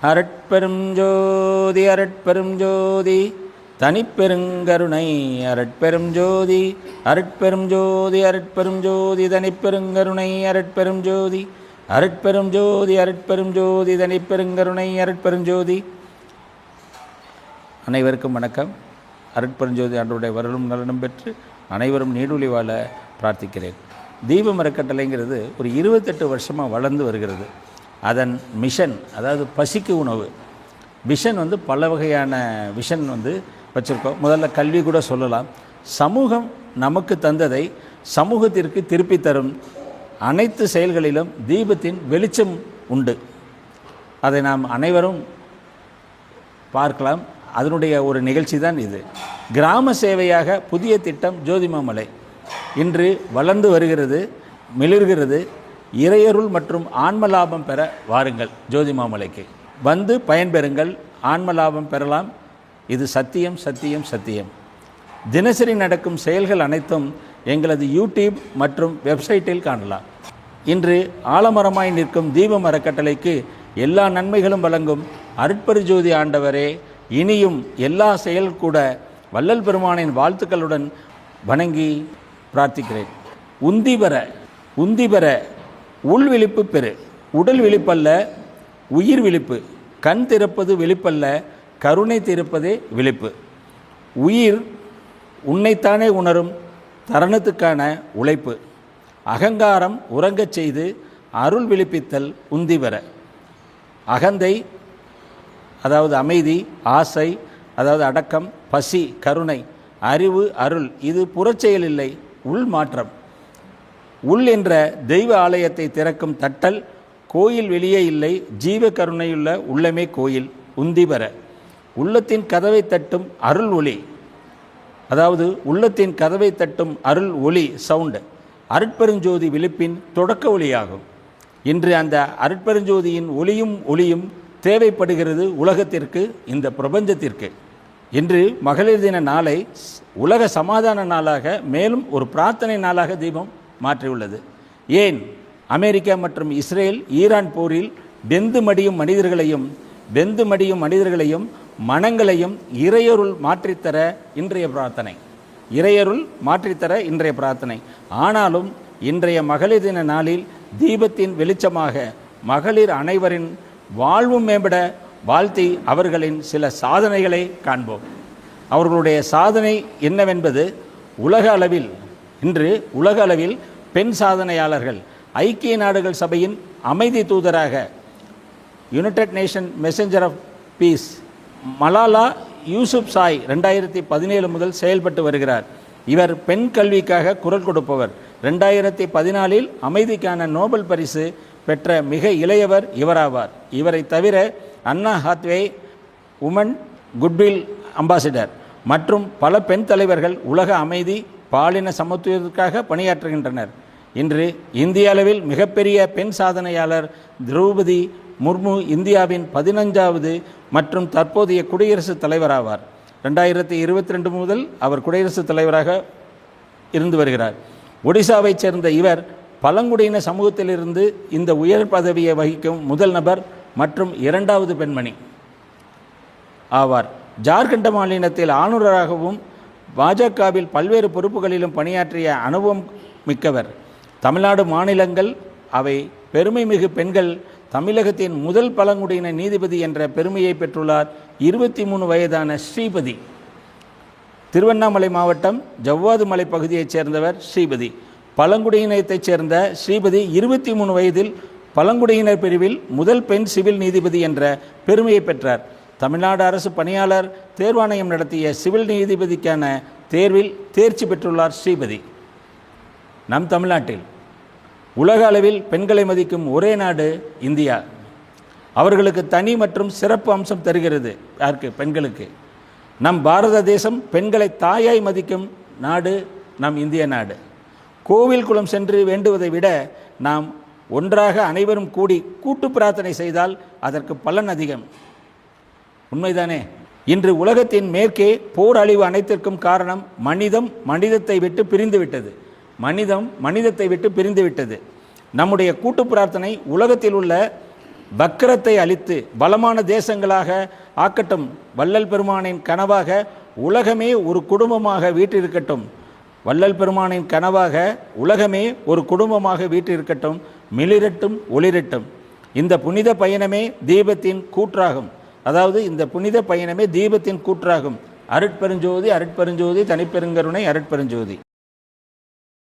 அரட்பெரும் ஜோதி அரட்பெரும் ஜோதி தனிப்பெருங்கருணை அரட்பெரும் ஜோதி அரட்பெரும் ஜோதி அரட்பெரும் ஜோதி தனிப்பெருங்கருணை அரட்பெரும் ஜோதி அரட்பெரும் ஜோதி அரட்பெரும் ஜோதி தனிப்பெருங்கருணை அரட்பெரும் ஜோதி. அனைவருக்கும் வணக்கம். அரட்பெருஞ்சோதி ஆண்டவருடைய வரலும் நலனும் பெற்று அனைவரும் நீடூழி வாழ பிரார்த்திக்கிறேன். தீபம் அறக்கட்டளைங்கிறது ஒரு 28 வருஷமாக வளர்ந்து வருகிறது. அதன் மிஷன், அதாவது பசிக்கு உணவு விஷன் பல வகையான விஷன் வச்சுருக்கோம். முதல்ல கல்வி கூட சொல்லலாம். சமூகம் நமக்கு தந்ததை சமூகத்திற்கு திருப்பி தரும் அனைத்து செயல்களிலும் தீபத்தின் வெளிச்சம் உண்டு. அதை நாம் அனைவரும் பார்க்கலாம். அதனுடைய ஒரு நிகழ்ச்சி தான் இது. கிராம சேவையாக புதிய திட்டம் ஜோதிமாமலை இன்று வளர்ந்து வருகிறது, மிளிர்கிறது. இறையருள் மற்றும் ஆன்ம லாபம் பெற வாருங்கள். ஜோதிமாமலைக்கு வந்து பயன்பெறுங்கள், ஆன்ம லாபம் பெறலாம். இது சத்தியம் சத்தியம் சத்தியம். தினசரி நடக்கும் செயல்கள் அனைத்தும் எங்களது யூடியூப் மற்றும் வெப்சைட்டில் காணலாம். இன்று ஆலமரமாய் நிற்கும் தீபம் அறக்கட்டளைக்கு எல்லா நன்மைகளும் வழங்கும் அருட்பெருஞ்சோதி ஆண்டவரே, இனியும் எல்லா செயல் கூட வள்ளல் பெருமானின் வாழ்த்துக்களுடன் வணங்கி பிரார்த்திக்கிறேன். உந்தி பெற உள் விழிப்பு பெறு. உடல் விழிப்பல்ல உயிர் விழிப்பு. கண் திறப்பது விழிப்பல்ல, கருணை திறப்பதே விழிப்பு. உயிர் உன்னைத்தானே உணரும் தருணத்துக்கான உழைப்பு. அகங்காரம் உறங்கச் செய்து அருள் விழிப்பித்தல் உந்தி பெற. அகந்தை அதாவது அமைதி, ஆசை அதாவது அடக்கம், பசி கருணை, அறிவு அருள் இது புறச்செயல் இல்லை, உள் மாற்றம். உள் என்ற தெய்வ ஆலயத்தை திறக்கும் தட்டல். கோயில் வெளியே இல்லை, ஜீவ கருணையுள்ள உள்ளமே கோயில். உந்தி பெற உள்ளத்தின் கதவை தட்டும் அருள் ஒளி, அதாவது உள்ளத்தின் கதவை தட்டும் அருள் ஒளி சவுண்டு அருட்பெருஞ்சோதி விழிப்பின் தொடக்க ஒளியாகும். இன்று அந்த அருட்பெருஞ்சோதியின் ஒளியும் தேவைப்படுகிறது உலகத்திற்கு, இந்த பிரபஞ்சத்திற்கு. இன்று மகளிர் தின நாளை உலக சமாதான நாளாக, மேலும் ஒரு பிரார்த்தனை நாளாக தீபம் மாற்றியுள்ளது. ஏன்? அமெரிக்கா மற்றும் இஸ்ரேல் ஈரான் போரில் வெந்து மடியும் மனிதர்களையும் மனங்களையும் இறையருள் மாற்றித்தர இன்றைய பிரார்த்தனை. ஆனாலும் இன்றைய மகளிர் தின நாளில் தீபத்தின் வெளிச்சமாக மகளிர் அனைவரின் வாழ்வும் மேம்பட வாழ்த்தி அவர்களின் சில சாதனைகளை காண்போம். அவர்களுடைய சாதனை என்னவென்பது இன்று உலக அளவில் பெண் சாதனையாளர்கள் ஐக்கிய நாடுகள் சபையின் அமைதி தூதராக United Nation messenger of peace Malala Yousafzai 2017 முதல் செயல்பட்டு வருகிறார். இவர் பெண் கல்விக்காக குரல் கொடுப்பவர். 2014 அமைதிக்கான நோபல் பரிசு பெற்ற மிக இளையவர் இவராவார். இவரை தவிர அண்ணா ஹாத்வே உமன் குட்வில் அம்பாசிடர் மற்றும் பல பெண் தலைவர்கள் உலக அமைதி பாலின சமத்துவத்திற்காக பணியாற்றுகின்றனர். இன்று இந்திய அளவில் மிகப்பெரிய பெண் சாதனையாளர் திரௌபதி முர்மு இந்தியாவின் 15வது மற்றும் தற்போதைய குடியரசுத் தலைவராவார். 2022 முதல் அவர் குடியரசுத் தலைவராக இருந்து வருகிறார். ஒடிசாவைச் சேர்ந்த இவர் பழங்குடியின சமூகத்திலிருந்து இந்த உயர் பதவியை வகிக்கும் முதல் நபர் மற்றும் 2வது பெண்மணி ஆவார். ஜார்க்கண்ட் மாநிலத்தில் ஆளுநராகவும் பாஜகவில் பல்வேறு பொறுப்புகளிலும் பணியாற்றிய அனுபவம் மிக்கவர். தமிழ்நாடு மாநிலங்கள் அவை பெருமை மிகு பெண்கள் தமிழகத்தின் முதல் பழங்குடியின நீதிபதி என்ற பெருமையை பெற்றுள்ளார். 23 வயதான ஸ்ரீபதி. திருவண்ணாமலை மாவட்டம் ஜவ்வாது மலை பகுதியைச் சேர்ந்தவர் ஸ்ரீபதி. பழங்குடியினத்தைச் சேர்ந்த ஸ்ரீபதி 23 வயதில் பழங்குடியினர் பிரிவில் முதல் பெண் சிவில் நீதிபதி என்ற பெருமையை பெற்றார். தமிழ்நாடு அரசு பணியாளர் தேர்வாணையம் நடத்திய சிவில் நீதிபதிக்கான தேர்வில் தேர்ச்சி பெற்றுள்ளார் ஸ்ரீபதி. நம் தமிழ்நாட்டில் உலக அளவில் பெண்களை மதிக்கும் ஒரே நாடு இந்தியா. அவர்களுக்கு தனி மற்றும் சிறப்பு அம்சம் தருகிறது. யாருக்கு? பெண்களுக்கு. நம் பாரத தேசம் பெண்களை தாயாய் மதிக்கும் நாடு நம் இந்திய நாடு. கோவில் குளம் சென்று வேண்டுவதை விட நாம் ஒன்றாக அனைவரும் கூடி கூட்டு பிரார்த்தனை செய்தால் அதற்கு பலன் அதிகம். உண்மைதானே? இன்று உலகத்தின் மேற்கே போர் அழிவு அனைத்திற்கும் காரணம் மனிதத்தை விட்டு பிரிந்து விட்டது. நம்முடைய கூட்டு பிரார்த்தனை உலகத்தில் உள்ள பக்கிரத்தை அழித்து பலமான தேசங்களாக ஆக்கட்டும். வள்ளல் பெருமானின் கனவாக உலகமே ஒரு குடும்பமாக வீற்றிருக்கட்டும். வள்ளல் பெருமானின் கனவாக உலகமே ஒரு குடும்பமாக வீற்றிருக்கட்டும். மிளிரட்டும் ஒளிரட்டும். இந்த புனித பயணமே தீபத்தின் கூற்றாகும். அதாவது இந்த புனித பயணமே தீபத்தின் கூற்றாகும். அருட்பெருஞ்சோதி, அருட்பெருஞ்சோதி, தனிப்பெருங்கருணை, அருட்பெருஞ்சோதி.